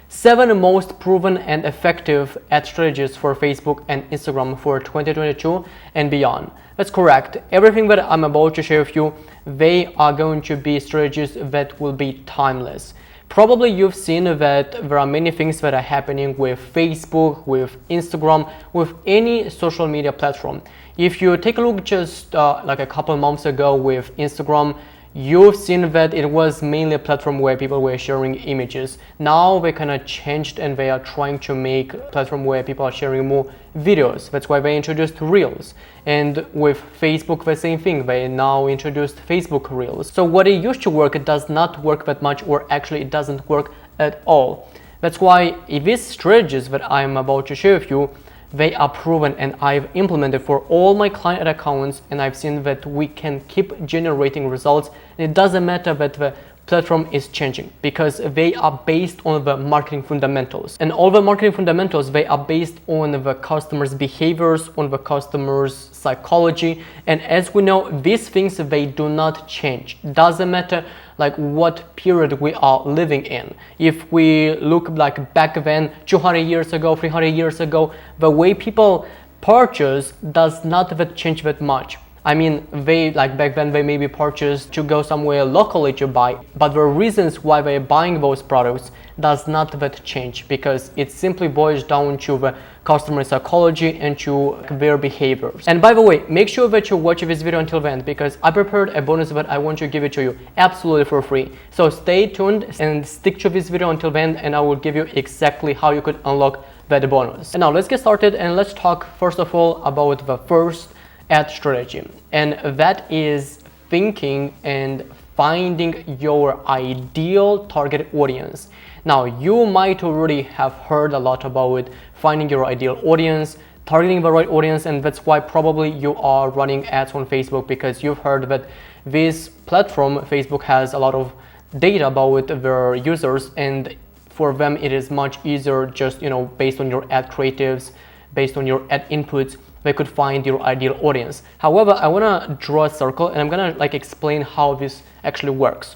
7 most proven and effective ad strategies for Facebook and Instagram for 2022 and beyond. That's correct. Everything that I'm about to share with you, they are going to be strategies that will be timeless. Probably you've seen that there are many things that are happening with Facebook, with Instagram, with any social media platform. If you take a look just like a couple months ago with Instagram, you've seen that it was mainly a platform where people were sharing images. Now they kind of changed and they are trying to make a platform where people are sharing more videos. That's why they introduced Reels. And with Facebook, the same thing. They now introduced Facebook Reels. So what it used to work, it does not work that much, or actually it doesn't work at all. That's why these strategies that I'm about to share with you, they are proven and I've implemented for all my client accounts, and I've seen that we can keep generating results. And it doesn't matter that the platform is changing, because they are based on the marketing fundamentals. And all the marketing fundamentals, they are based on the customer's behaviors, on the customer's psychology. And as we know, these things, they do not change. Doesn't matter like what period we are living in. If we look like back then, 200 years ago, 300 years ago, the way people purchase does not change that much. I mean, they like back then they maybe purchased to go somewhere locally to buy, but the reasons why they're buying those products does not that change, because it simply boils down to the customer psychology and to their behaviors. And by the way, make sure that you watch this video until the end, because I prepared a bonus that I want to give it to you absolutely for free. So stay tuned and stick to this video until the end, and I will give you exactly how you could unlock that bonus. And now let's get started, and let's talk first of all about the first ad strategy, and that is thinking and finding your ideal target audience. Now, you might already have heard a lot about finding your ideal audience, targeting the right audience, and that's why probably you are running ads on Facebook, because you've heard that this platform, Facebook, has a lot of data about their users, and for them it is much easier, just based on your ad creatives, based on your ad inputs, they could find your ideal audience. However, I want to draw a circle, and I'm going to explain how this actually works.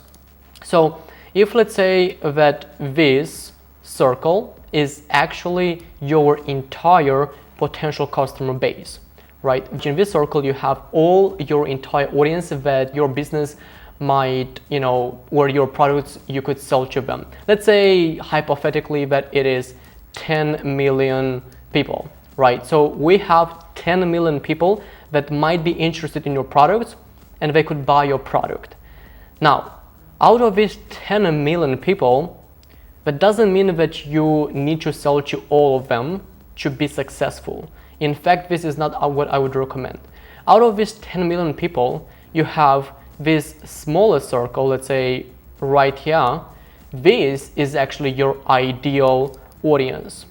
So if let's say that this circle is actually your entire potential customer base, right? In this circle, you have all your entire audience that your business might, or your products you could sell to them. Let's say hypothetically that it is 10 million people. Right, so we have 10 million people that might be interested in your products, and they could buy your product. Now, out of these 10 million people, that doesn't mean that you need to sell to all of them to be successful. In fact, this is not what I would recommend. Out of these 10 million people, you have this smaller circle, let's say right here. This is actually your ideal audience.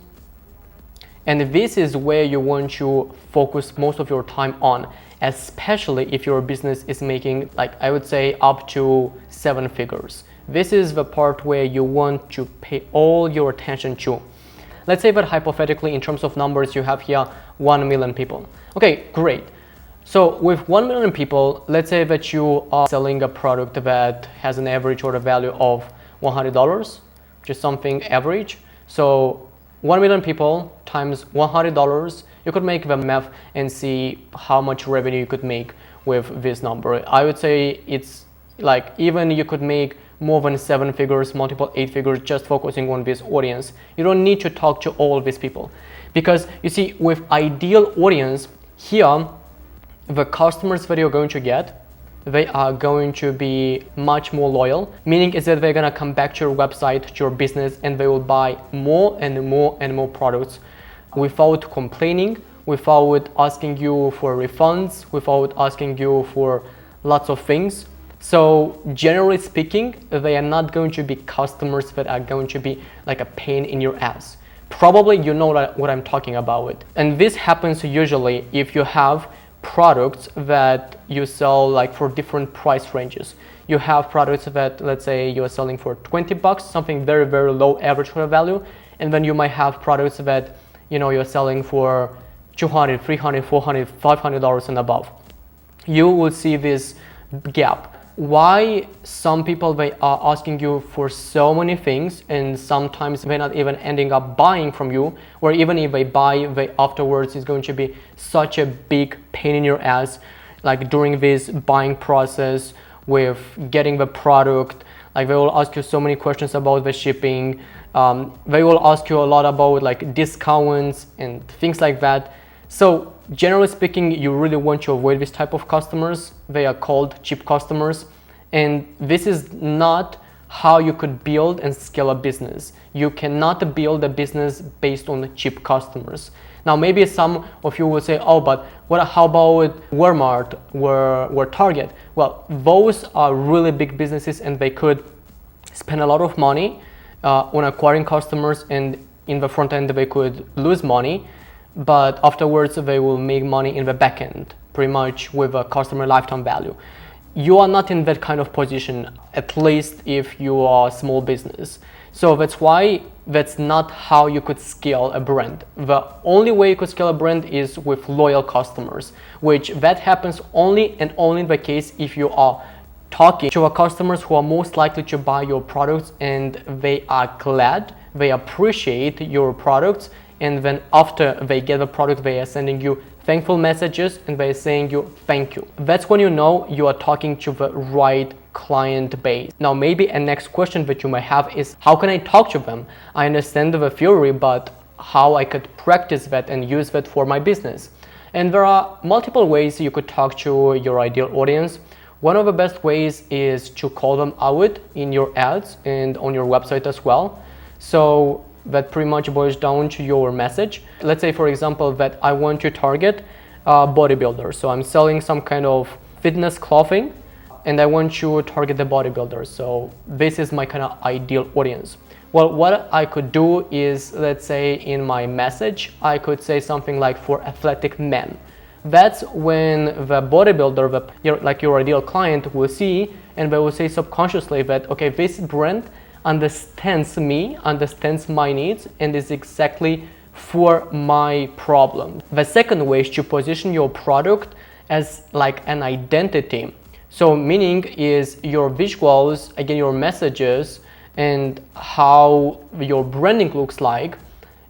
And this is where you want to focus most of your time on, especially if your business is making, I would say, up to 7 figures. This is the part where you want to pay all your attention to. Let's say that hypothetically, in terms of numbers, you have here 1 million people. Okay, great. So with 1 million people, let's say that you are selling a product that has an average order value of $100, just something average. So 1 million people times $100, you could make the math and see how much revenue you could make with this number. I would say it's even you could make more than 7 figures, multiple 8 figures, just focusing on this audience. You don't need to talk to all of these people, because you see, with ideal audience here, the customers that you're going to get, they are going to be much more loyal, meaning is that they're going to come back to your website, to your business, and they will buy more and more and more products without complaining, without asking you for refunds, without asking you for lots of things. So generally speaking, they are not going to be customers that are going to be like a pain in your ass. Probably you know what I'm talking about. And this happens usually if you have products that you sell for different price ranges. You have products that, let's say, you're selling for $20, something very, very low average order value, and then you might have products that you're selling for $200, $300, $400, $500 and above. You will see this gap. why some people, they are asking you for so many things, and sometimes they're not even ending up buying from you, or even if they buy, they afterwards is going to be such a big pain in your ass, like during this buying process with getting the product. Like they will ask you so many questions about the shipping. They will ask you a lot about like discounts and things like that. So generally speaking, you really want to avoid this type of customers. They are called cheap customers, and this is not how you could build and scale a business. You cannot build a business based on cheap customers. Now maybe some of you will say, oh, but how about Walmart or Target? Well, those are really big businesses, and they could spend a lot of money on acquiring customers, and in the front end they could lose money, but afterwards they will make money in the back end, pretty much with a customer lifetime value. You are not in that kind of position, at least if you are a small business. So that's why that's not how you could scale a brand. The only way you could scale a brand is with loyal customers, which that happens only and only in the case if you are talking to our customers who are most likely to buy your products, and they are glad, they appreciate your products, and then after they get the product, they are sending you thankful messages and they are saying you thank you. That's when you know you are talking to the right client base. Now maybe a next question that you might have is, how can I talk to them? I understand the theory, but how I could practice that and use that for my business? And there are multiple ways you could talk to your ideal audience. One of the best ways is to call them out in your ads and on your website as well. So that pretty much boils down to your message. Let's say, for example, that I want to target bodybuilders. So I'm selling some kind of fitness clothing, and I want to target the bodybuilders. So this is my kind of ideal audience. Well, what I could do is, let's say in my message, I could say something like for athletic men. That's when the bodybuilder, your ideal client, will see, and they will say subconsciously that, okay, this brand understands me, understands my needs, and is exactly for my problem. The second way is to position your product as like an identity. So meaning is your visuals, again, your messages, and how your branding looks like,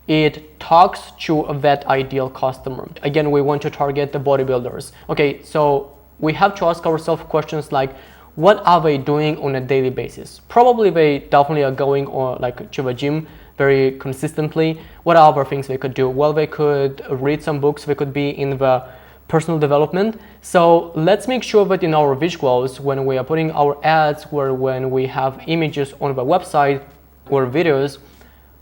it talks to that ideal customer. Again, we want to target the bodybuilders. Okay, so we have to ask ourselves questions like, what are they doing on a daily basis? Probably they definitely are going to the gym very consistently. What are other things they could do? Well, they could read some books, they could be in the personal development. So let's make sure that in our visuals, when we are putting our ads or when we have images on the website or videos,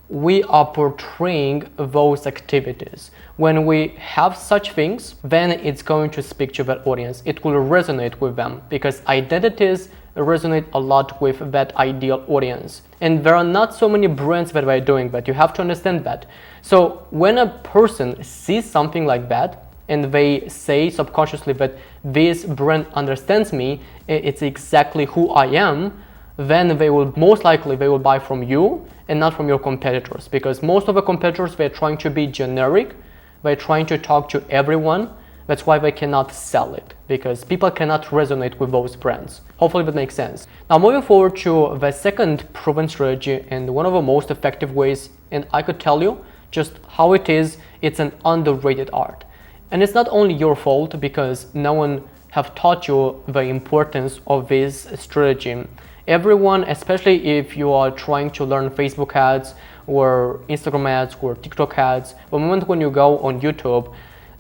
we are portraying those activities. When we have such things, then it's going to speak to that audience. It will resonate with them because identities resonate a lot with that ideal audience. And there are not so many brands that are doing that. You have to understand that. So when a person sees something like that and they say subconsciously that this brand understands me, it's exactly who I am, then they will most likely buy from you and not from your competitors, because most of the competitors, they're trying to be generic, they're trying to talk to everyone. That's why they cannot sell it, because people cannot resonate with those brands. Hopefully that makes sense. Now moving forward to the second proven strategy and one of the most effective ways, and I could tell you just how it is, it's an underrated art. And it's not only your fault because no one have taught you the importance of this strategy. Everyone, especially if you are trying to learn Facebook ads or Instagram ads or TikTok ads, the moment when you go on YouTube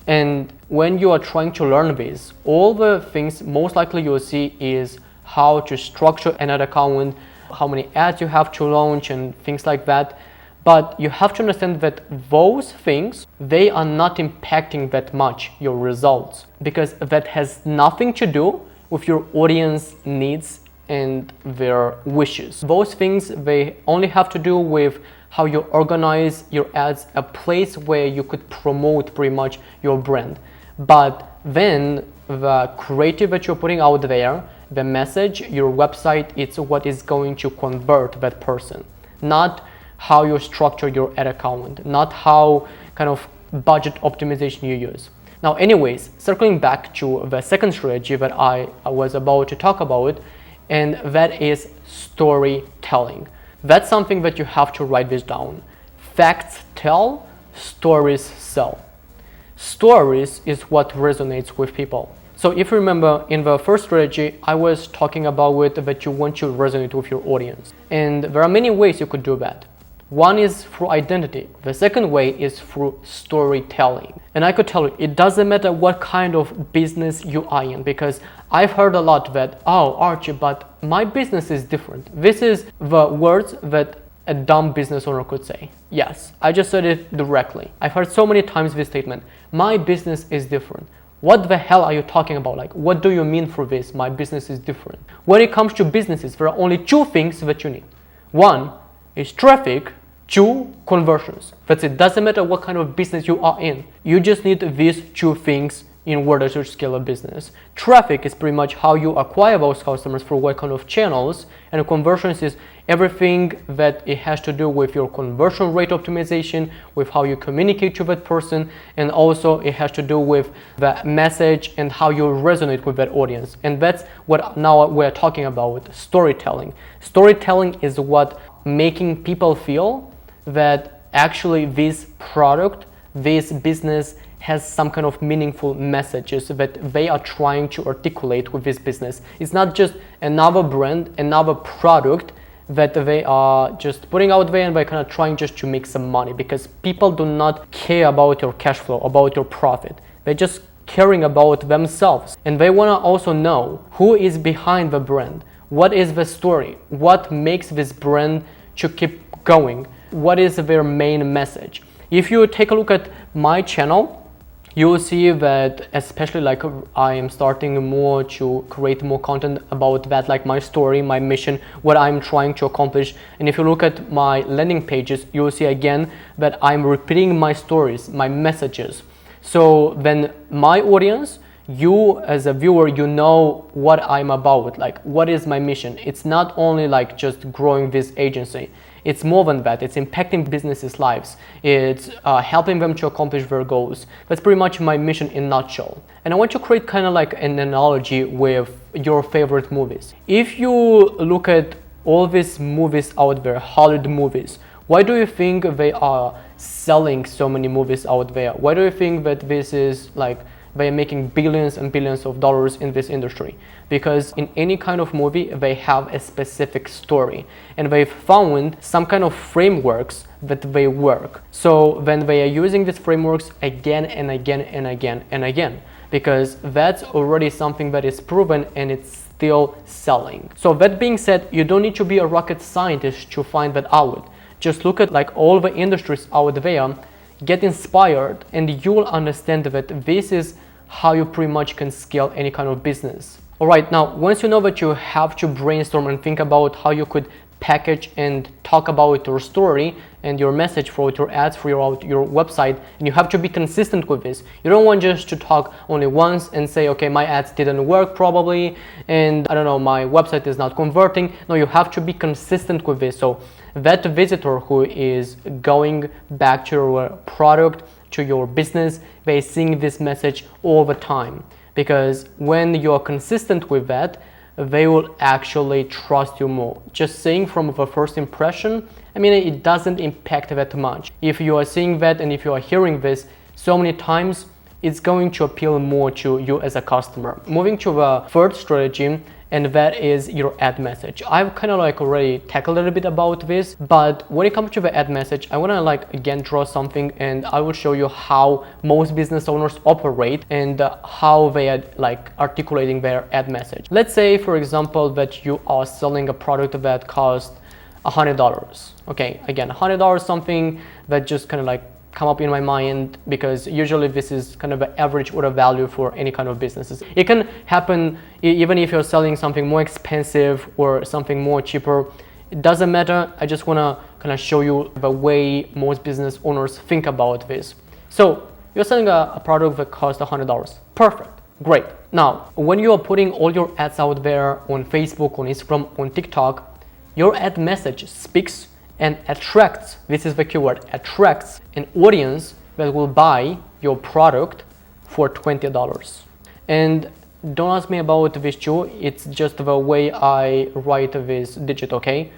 and when you are trying to learn this, all the things most likely you'll see is how to structure an ad account, how many ads you have to launch and things like that. But you have to understand that those things, they are not impacting that much your results, because that has nothing to do with your audience needs and their wishes. Those things, they only have to do with how you organize your ads, a place where you could promote pretty much your brand. But then the creative that you're putting out there, the message, your website, it's what is going to convert that person, not how you structure your ad account, not how kind of budget optimization you use. Now, anyways, circling back to the second strategy that I was about to talk about, and that is storytelling. That's something that you have to write this down. Facts tell, stories sell. Stories is what resonates with people. So if you remember in the first strategy, I was talking about that you want to resonate with your audience. And there are many ways you could do that. One is through identity. The second way is through storytelling. And I could tell you, it doesn't matter what kind of business you are in, because I've heard a lot that, oh, Archie, but my business is different. This is the words that a dumb business owner could say. Yes, I just said it directly. I've heard so many times this statement, my business is different. What the hell are you talking about? Like, what do you mean for this? My business is different. When it comes to businesses, there are only two things that you need. One is traffic, two, conversions. That's it. Doesn't matter what kind of business you are in. You just need these two things in order to scale a business. Traffic is pretty much how you acquire those customers for what kind of channels, and conversions is everything that it has to do with your conversion rate optimization, with how you communicate to that person, and also it has to do with the message and how you resonate with that audience. And that's what now we're talking about, storytelling. Storytelling is what making people feel that actually this product, this business has some kind of meaningful messages that they are trying to articulate with this business. It's not just another brand, another product that they are just putting out there and they're kind of trying just to make some money, because people do not care about your cash flow, about your profit. They're just caring about themselves, and they want to also know who is behind the brand. What is the story? What makes this brand to keep going? What is their main message? If you take a look at my channel, you will see that, especially like I am starting more to create more content about that, like my story, my mission, what I'm trying to accomplish. And if you look at my landing pages, you will see again that I'm repeating my stories, my messages. So then my audience, you as a viewer, you know what I'm about, like what is my mission. It's not only like just growing this agency. It's more than that. It's impacting businesses' lives. It's helping them to accomplish their goals. That's pretty much my mission in a nutshell. And I want to create kind of like an analogy with your favorite movies. If you look at all these movies out there, Hollywood movies, why do you think they are selling so many movies out there? Why do you think that this is like they are making billions and billions of dollars in this industry? Because in any kind of movie, they have a specific story, and they've found some kind of frameworks that they work. So then they are using these frameworks again and again and again and again, because that's already something that is proven and it's still selling. So that being said, you don't need to be a rocket scientist to find that out. Just look at like all the industries out there, get inspired, and you will understand that this is how you pretty much can scale any kind of business. All right, now once you know that you have to brainstorm and think about how you could package and talk about your story and your message for your ads for your website, and you have to be consistent with this. You don't want just to talk only once and say, okay, my ads didn't work probably, and I don't know, my website is not converting. No, you have to be consistent with this. So that visitor who is going back to your product, to your business, they're seeing this message all the time. Because when you're consistent with that, they will actually trust you more. Just saying from the first impression, I mean, it doesn't impact that much. If you are seeing that and if you are hearing this so many times, it's going to appeal more to you as a customer. Moving to the third strategy, and that is your ad message. I've kind of like already tackled a little bit about this, but when it comes to the ad message, I want to like again draw something, and I will show you how most business owners operate and how they are like articulating their ad message. Let's say, for example, that you are selling a product that costs $100. Okay, again, $100, something that just kind of like come up in my mind, because usually this is kind of an average order value for any kind of businesses. It can happen even if you're selling something more expensive or something more cheaper. It doesn't matter. I just want to kind of show you the way most business owners think about this. So you're selling a product that costs $100. Perfect. Great. Now, when you are putting all your ads out there on Facebook, on Instagram, on TikTok, your ad message speaks and attracts, this is the keyword, attracts an audience that will buy your product for $20. And don't ask me about this too, it's just the way I write this digit, okay?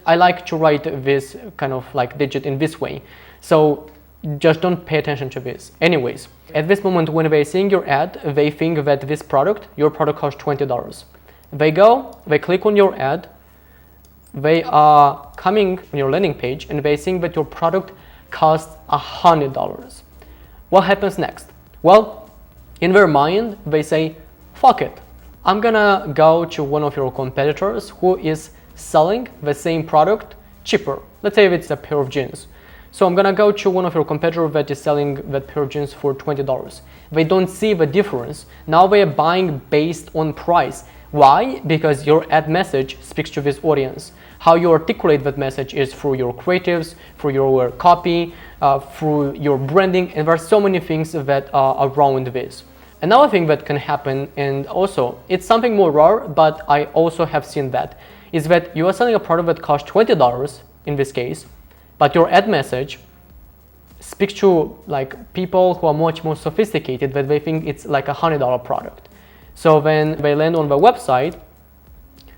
I like to write this kind of like digit in this way. So just don't pay attention to this. Anyways, at this moment when they're seeing your ad, they think that this product, your product costs $20. They click on your ad, they are coming on your landing page and they think that your product costs $100. What happens next? Well, in their mind, they say, fuck it. I'm gonna go to one of your competitors who is selling the same product cheaper. Let's say it's a pair of jeans. So I'm gonna go to one of your competitors that is selling that pair of jeans for $20. They don't see the difference. Now they are buying based on price. Why? Because your ad message speaks to this audience. How you articulate that message is through your creatives, through your copy, through your branding, and there are so many things that are around this. Another thing that can happen, and also it's something more rare, but I also have seen that, is that you are selling a product that costs $20 in this case, but your ad message speaks to like people who are much more sophisticated, that they think it's like a $100 product. So when they land on the website,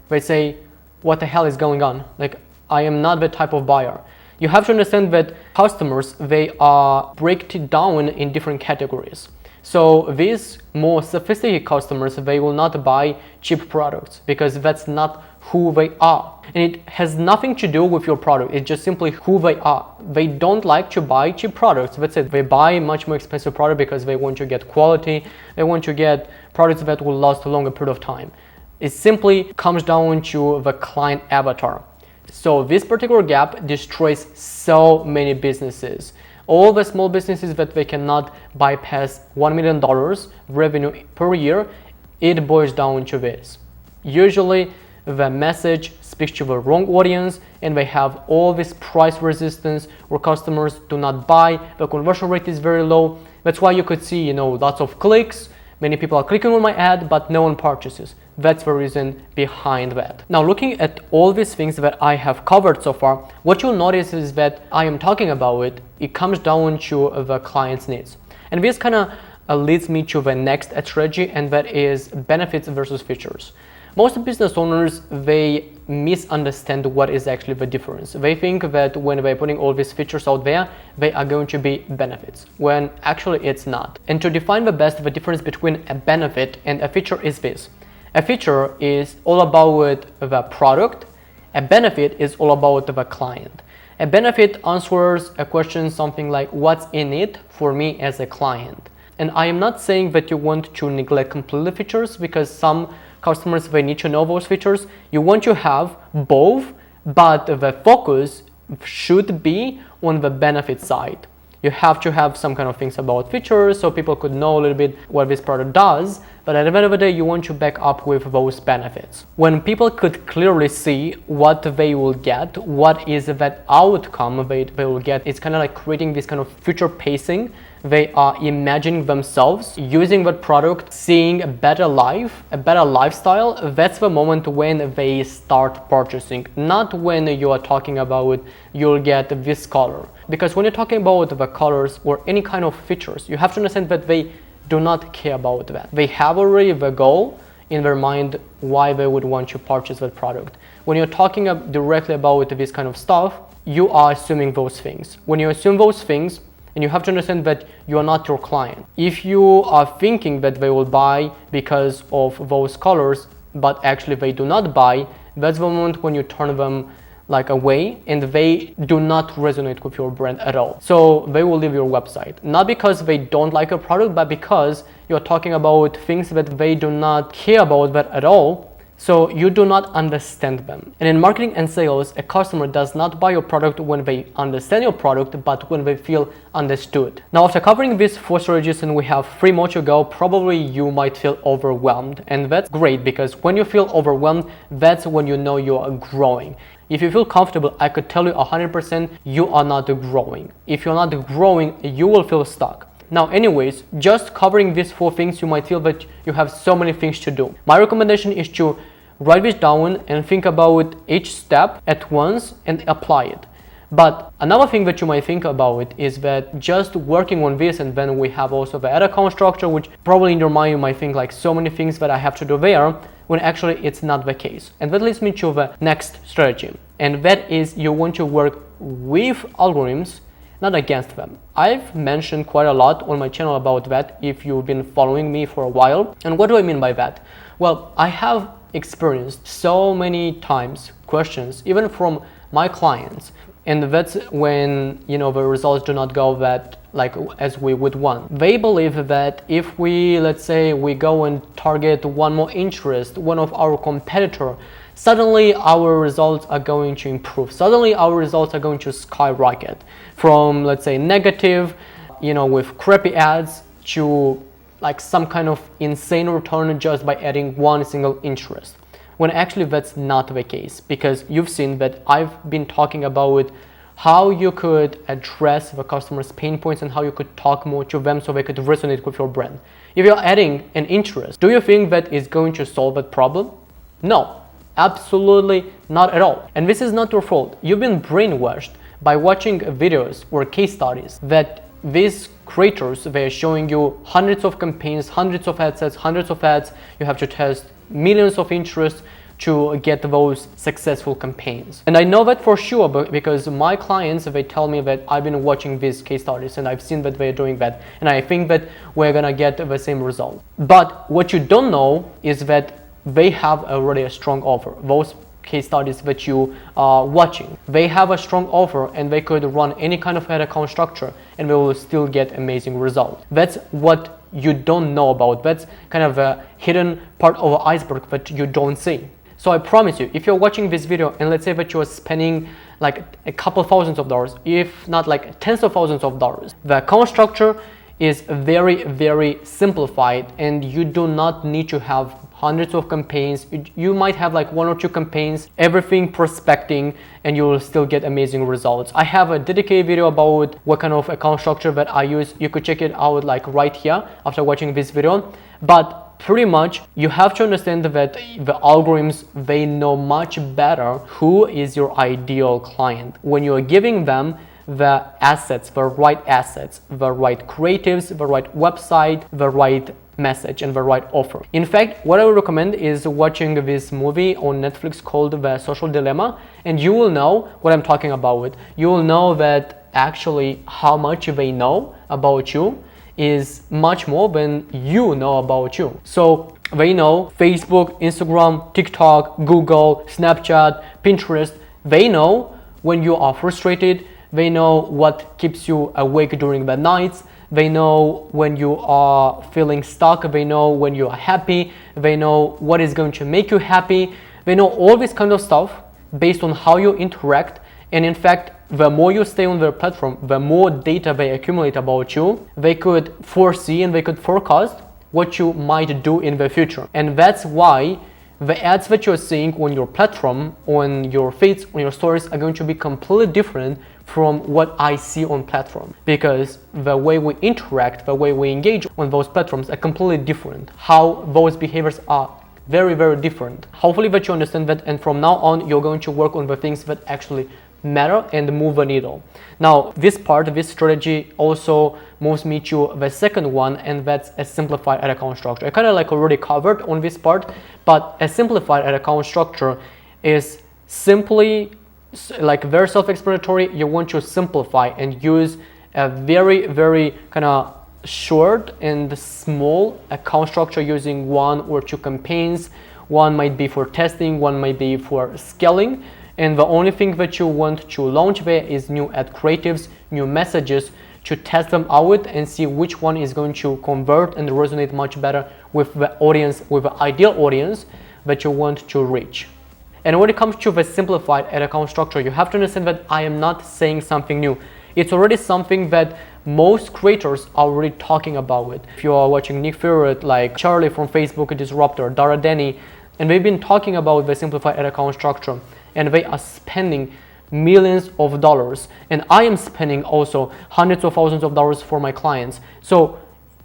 they say, what the hell is going on? Like, I am not the type of buyer. You have to understand that customers, they are break down in different categories. So these more sophisticated customers, they will not buy cheap products because that's not who they are. And it has nothing to do with your product. It's just simply who they are. They don't like to buy cheap products. That's it. They buy much more expensive product because they want to get quality. They want to get products that will last a longer period of time. It simply comes down to the client avatar. So this particular gap destroys so many businesses. All the small businesses that they cannot bypass $1 million revenue per year, it boils down to this. Usually the message speaks to the wrong audience and they have all this price resistance where customers do not buy, the conversion rate is very low. That's why you could see, lots of clicks, many people are clicking on my ad, but no one purchases. That's the reason behind that. Now, looking at all these things that I have covered so far, what you'll notice is that I am talking about it comes down to the client's needs. And this kind of leads me to the next strategy, and that is benefits versus features. Most business owners, they misunderstand what is actually the difference. They think that when they're putting all these features out there, they are going to be benefits, when actually it's not. And to define the difference between a benefit and a feature is this. A feature is all about the product. A benefit is all about the client. A benefit answers a question something like, what's in it for me as a client? And I am not saying that you want to neglect completely features, because some customers, they need to know those features. You want to have both, but the focus should be on the benefit side. You have to have some kind of things about features so people could know a little bit what this product does, but at the end of the day, you want to back up with those benefits. When people could clearly see what they will get, what is that outcome they will get, it's kind of like creating this kind of future pacing. They are imagining themselves using that product, seeing a better life, a better lifestyle. That's the moment when they start purchasing, not when you are talking about you'll get this color. Because when you're talking about the colors or any kind of features, you have to understand that they do not care about that. They have already the goal in their mind why they would want to purchase that product. When you're talking directly about this kind of stuff, you are assuming those things. When you assume those things, and you have to understand that you are not your client. If you are thinking that they will buy because of those colors, but actually they do not buy, that's the moment when you turn them like away and they do not resonate with your brand at all. So they will leave your website, not because they don't like your product, but because you're talking about things that they do not care about that at all. So you do not understand them. And in marketing and sales, a customer does not buy your product when they understand your product, but when they feel understood. Now, after covering these 4 strategies and we have 3 more to go, probably you might feel overwhelmed. And that's great, because when you feel overwhelmed, that's when you know you are growing. If you feel comfortable, I could tell you 100% you are not growing. If you're not growing, you will feel stuck. Now, anyways, just covering these 4 things, you might feel that you have so many things to do. My recommendation is to write this down and think about each step at once and apply it. But another thing that you might think about is that just working on this, and then we have also the ad account structure, which probably in your mind you might think like so many things that I have to do there, when actually it's not the case. And that leads me to the next strategy, and that is you want to work with algorithms, not against them. I've mentioned quite a lot on my channel about that if you've been following me for a while. And what do I mean by that? Well, I have experienced so many times questions, even from my clients, and that's when, you know, the results do not go that like as we would want. They believe that if we, let's say, we go and target one more interest, one of our competitor, suddenly our results are going to improve. Suddenly our results are going to skyrocket from, let's say, negative, you know, with crappy ads to like some kind of insane return just by adding one single interest. When actually that's not the case, because you've seen that I've been talking about how you could address the customer's pain points and how you could talk more to them so they could resonate with your brand. If you're adding an interest, do you think that is going to solve that problem? No, absolutely not at all. And this is not your fault. You've been brainwashed by watching videos or case studies that these creators, they are showing you hundreds of campaigns, hundreds of ad sets, hundreds of ads. You have to test millions of interests to get those successful campaigns. And I know that for sure because my clients, they tell me that I've been watching these case studies and I've seen that they're doing that, and I think that we're gonna get the same result. But what you don't know is that they have already a strong offer. Those case studies that you are watching, they have a strong offer and they could run any kind of ad account structure and they will still get amazing results. That's what you don't know about. That's kind of a hidden part of the iceberg that you don't see. So I promise you, if you're watching this video and let's say that you're spending like a couple thousands of dollars, if not like tens of thousands of dollars, the account structure is very, very simplified and you do not need to have hundreds of campaigns. You might have like one or two campaigns, everything prospecting, and you will still get amazing results. I have a dedicated video about what kind of account structure that I use. You could check it out like right here after watching this video. But pretty much you have to understand that the algorithms, they know much better who is your ideal client. When you are giving them the assets, the right creatives, the right website, the right message and the right offer. In fact, what I would recommend is watching this movie on Netflix called The Social Dilemma, and you will know what I'm talking about. You will know that actually how much they know about you is much more than you know about you. So they know Facebook, Instagram, TikTok, Google, Snapchat, Pinterest. They know when you are frustrated. They know what keeps you awake during the nights. They know when you are feeling stuck. They know when you are happy. They know what is going to make you happy. They know all this kind of stuff based on how you interact. And in fact, the more you stay on their platform, the more data they accumulate about you. They could foresee and they could forecast what you might do in the future. And that's why the ads that you're seeing on your platform, on your feeds, on your stories are going to be completely different from what I see on platform, because the way we interact, the way we engage on those platforms are completely different. How those behaviors are very, very different. Hopefully that you understand that, and from now on you're going to work on the things that actually matter and move the needle. Now this strategy also moves me to the second one, and that's a simplified ad account structure. I kind of like already covered on this part, but a simplified ad account structure is simply like very self-explanatory. You want to simplify and use a very, very kind of short and small account structure using one or two campaigns. One might be for testing, one might be for scaling. And the only thing that you want to launch there is new ad creatives, new messages, to test them out and see which one is going to convert and resonate much better with the audience, with the ideal audience that you want to reach. And when it comes to the simplified ad account structure, you have to understand that I am not saying something new. It's already something that most creators are already talking about it. If you are watching Nick Fury, like Charlie from Facebook Disruptor, Dara Denny, and they've been talking about the simplified ad account structure, and they are spending millions of dollars, and I am spending also hundreds of thousands of dollars for my clients. So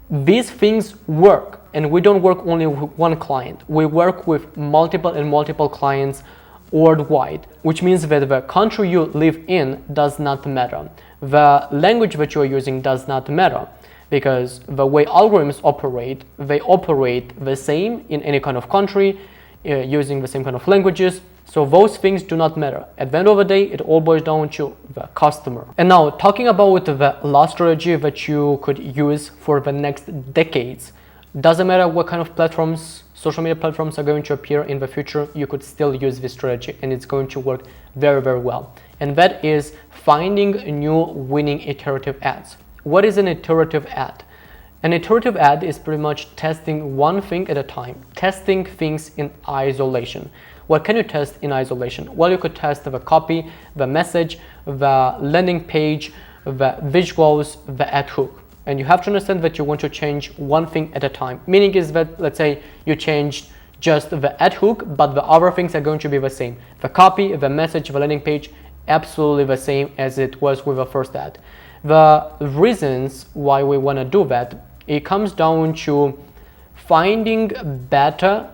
these things work, and we don't work only with one client. We work with multiple clients worldwide, which means that the country you live in does not matter. The language that you are using does not matter, because the way algorithms operate, they operate the same in any kind of country, using the same kind of languages. So those things do not matter. At the end of the day, it all boils down to the customer. And now, talking about the last strategy that you could use for the next decades, doesn't matter what kind of platforms, social media platforms are going to appear in the future, you could still use this strategy and it's going to work very, very well. And that is finding new winning iterative ads. What is an iterative ad? An iterative ad is pretty much testing one thing at a time, testing things in isolation. What can you test in isolation? Well, you could test the copy, the message, the landing page, the visuals, the ad hook. And you have to understand that you want to change one thing at a time. Meaning is that, let's say you changed just the ad hook, but the other things are going to be the same. The copy, the message, the landing page, absolutely the same as it was with the first ad. The reasons why we want to do that, it comes down to finding better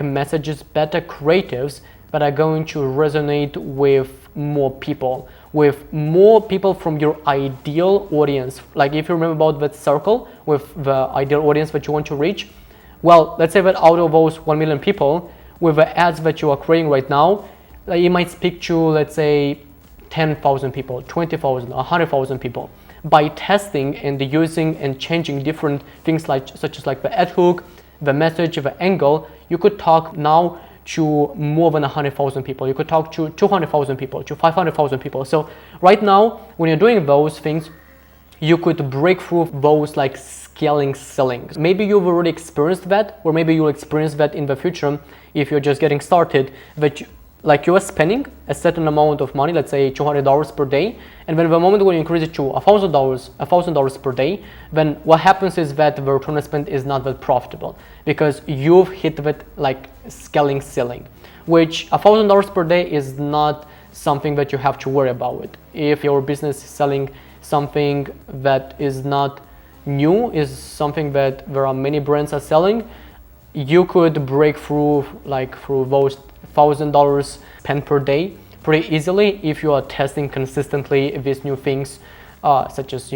messages, better creatives that are going to resonate with more people from your ideal audience. Like if you remember about that circle with the ideal audience that you want to reach, well, let's say that out of those 1 million people, with the ads that you are creating right now, it might speak to, let's say, 10,000 people, 20,000, 100,000 people. By testing and using and changing different things such as the ad hook, the message, the angle, you could talk now to more than 100,000 people. You could talk to 200,000 people, to 500,000 people. So right now, when you're doing those things, you could break through those scaling ceilings. Maybe you've already experienced that, or maybe you'll experience that in the future if you're just getting started, that you are spending a certain amount of money, let's say $200 per day, and then the moment when you increase it to $1,000 per day, then what happens is that the return on spend is not that profitable, because you've hit that scaling ceiling, which $1,000 per day is not something that you have to worry about. If your business is selling something that is not new, is something that there are many brands are selling, you could break through through those $1,000 spent per day pretty easily if you are testing consistently these new things, such as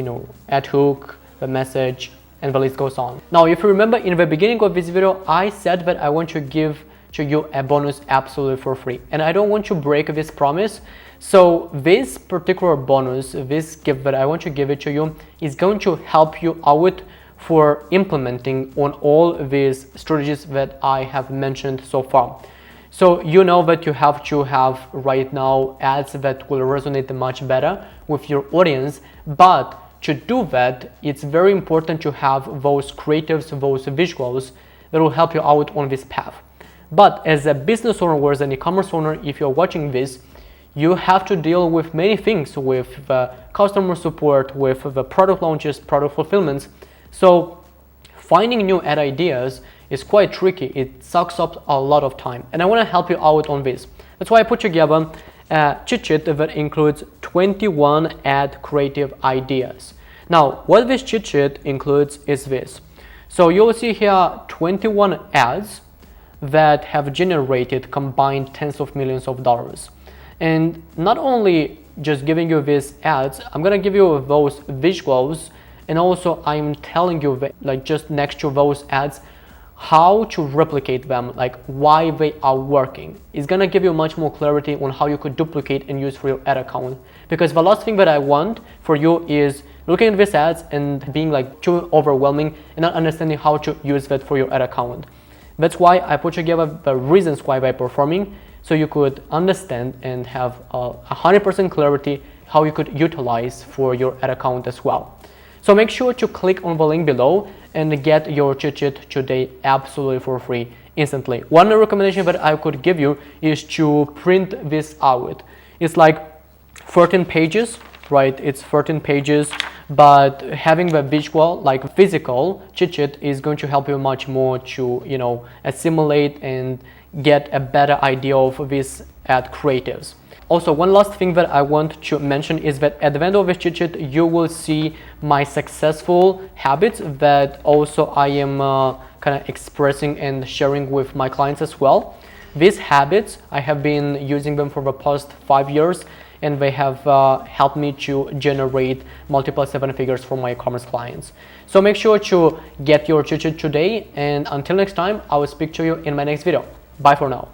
ad hook, the message, and the list goes on. Now, if you remember in the beginning of this video, I said that I want to give to you a bonus absolutely for free, and I don't want to break this promise. So this particular bonus, this gift that I want to give it to you, is going to help you out for implementing on all these strategies that I have mentioned so far. So you know that you have to have right now ads that will resonate much better with your audience, but to do that, it's very important to have those creatives, those visuals that will help you out on this path. But as a business owner or as an e-commerce owner, if you're watching this, you have to deal with many things, with the customer support, with the product launches, product fulfillments. So finding new ad ideas is quite tricky. It sucks up a lot of time, and I want to help you out on this. That's why I put together a cheat sheet that includes 21 ad creative ideas. Now, what this cheat sheet includes is this. So you'll see here 21 ads that have generated combined tens of millions of dollars. And not only just giving you these ads, I'm gonna give you those visuals, and also I'm telling you that, just next to those ads, how to replicate them, why they are working. It's gonna give you much more clarity on how you could duplicate and use for your ad account. Because the last thing that I want for you is looking at these ads and being too overwhelming and not understanding how to use that for your ad account. That's why I put together the reasons why they're performing, so you could understand and have 100% clarity how you could utilize for your ad account as well. So make sure to click on the link below and get your cheat sheet today absolutely for free instantly. One recommendation that I could give you is to print this out. It's 13 pages, right? It's 13 pages, but having the visual, physical cheat sheet is going to help you much more to, assimilate and get a better idea of these ad creatives. Also, one last thing that I want to mention is that at the end of this cheat sheet, you will see my successful habits that also I am kind of expressing and sharing with my clients as well. these habits, I have been using them for the past 5 years, and they have helped me to generate multiple 7 figures for my e-commerce clients. So make sure to get your cheat sheet today, and until next time, I will speak to you in my next video. Bye for now.